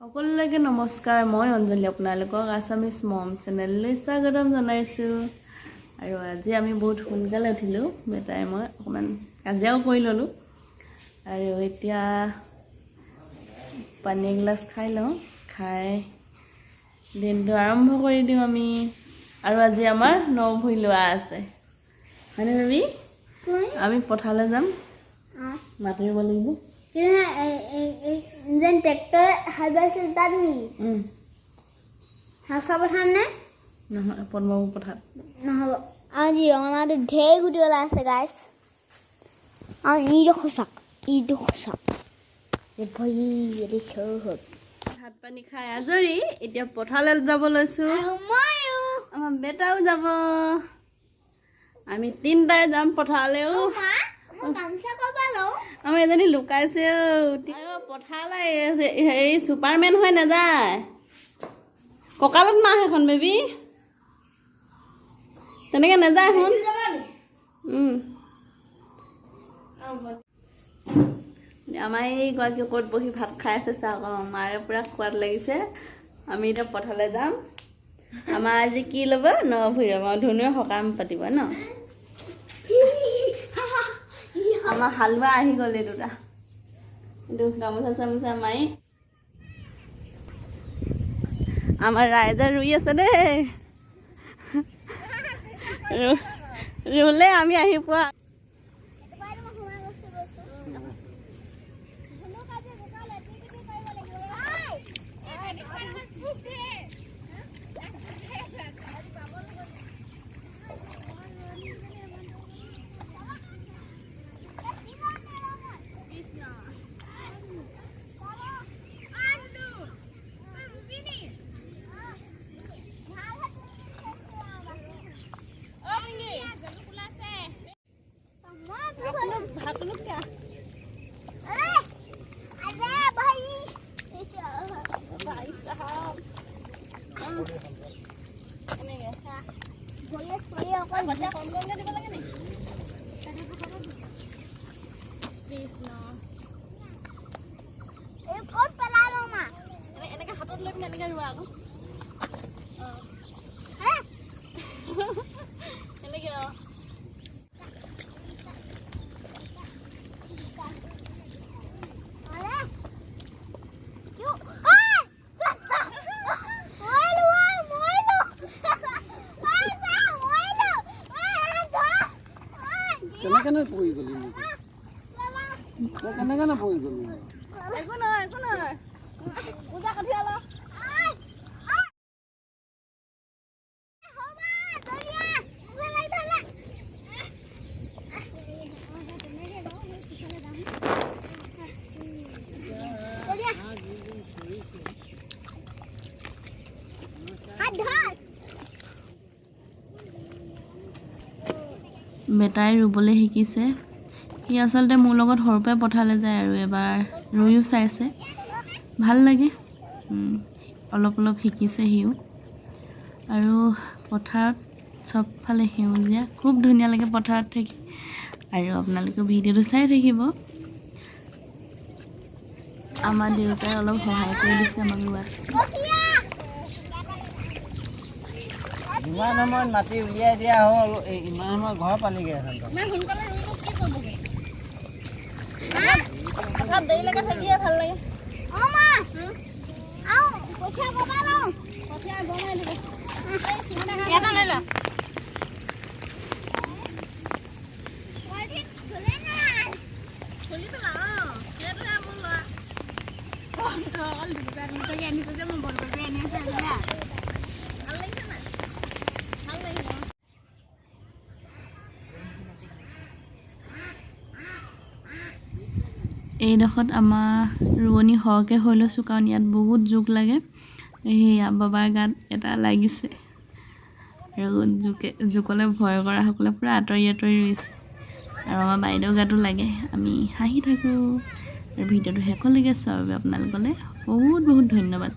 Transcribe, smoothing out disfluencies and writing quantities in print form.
সকলোকে নমস্কাৰ মই অঞ্জলি আপোনালোকক আসামিজ মম চেনেললৈ স্বাগতম জনাইছোঁ আৰু আজি আমি বহুত সোনকালে উঠিলোঁ বেটাই মই অকমান কাজিয়াও কৰি ললোঁ আৰু এতিয়া পানী গ্লাস খাই লওঁ খাই দিনটো আৰম্ভ কৰি দিওঁ আমি আৰু আজি আমাৰ নভুই লোৱা আছে হয়নে বেবি আমি পথাৰলৈ যাম মাটি ৰুব লাগিব Then tractor has a that me. Has a hand? নহয় পদ্মপুৰ পথাৰ No, I don't know the day good last guys. I need a hossak. Eat a hossak. The boy is so hot. ভাত পানী খাই আজৰি এতিয়া পথাৰলৈ যাব লৈছোঁ আমাৰ বেটাও যাব আমি তিনটাই যাম পথাৰলৈও আমি এজনী লুকাইছে পথাৰলৈ হেৰি ছুপাৰমেন হৈ নাযায় কঁকালত মাহ এখন বেবী তেনেকৈ নাযায় শুন আমাৰ এইগৰাকী ক'ত বহি ভাত খাই আছে চাওক মাৰে পূৰা সোৱাদ লাগিছে আমি এতিয়া পথাৰলৈ যাম আমাৰ আজি কি ল'ব নভুই আমাৰ ধনুৱে সকাম পাতিব ন আমাৰ হালোৱা আহি গ'ল এই দুটা এইটো গামোচা চামোচা মাৰি আমাৰ ৰাইজে ৰুই আছে দেই ৰুলে আমি আহি পোৱা কেনে পৰি গলি কেনে পৰি গলি একো নহয় পূজা কঠিয়া ল বেটাই ৰুবলৈ শিকিছে সি আচলতে মোৰ লগত সৰুৰ পৰাই পথাৰলৈ যায় আৰু এবাৰ ৰুইও চাইছে ভাল লাগে অলপ শিকিছে সিও আৰু পথাৰত চবফালে সেউজীয়া খুব ধুনীয়া লাগে পথাৰত থাকি আৰু আপোনালোকে ভিডিঅ'টো চাই থাকিব আমাৰ দেউতাই অলপ সহায় কৰি দিছে আমাক ৰুৱাত ইমান সময়ত মাটি উলিয়াই দিয়া হ'ল ইমান সময় ঘৰ পালিগৈ দেৰিলৈকে থাকিয়ে ভাল লাগে এইডোখৰত আমাৰ ৰোৱনী সৰহকৈ হৈ লৈছোঁ কাৰণ ইয়াত বহুত জোক লাগে সেয়া বাবাৰ গাত এটা লাগিছে আৰু জোকলৈ ভয় কৰা সকলে পূৰা আঁতৰি ৰুইছে আৰু আমাৰ বাইদেউ গাতো লাগে আমি হাঁহি থাকোঁ আৰু ভিডিঅ'টো শেষলৈকে চোৱাৰ বাবে আপোনালোকলৈ বহুত ধন্যবাদ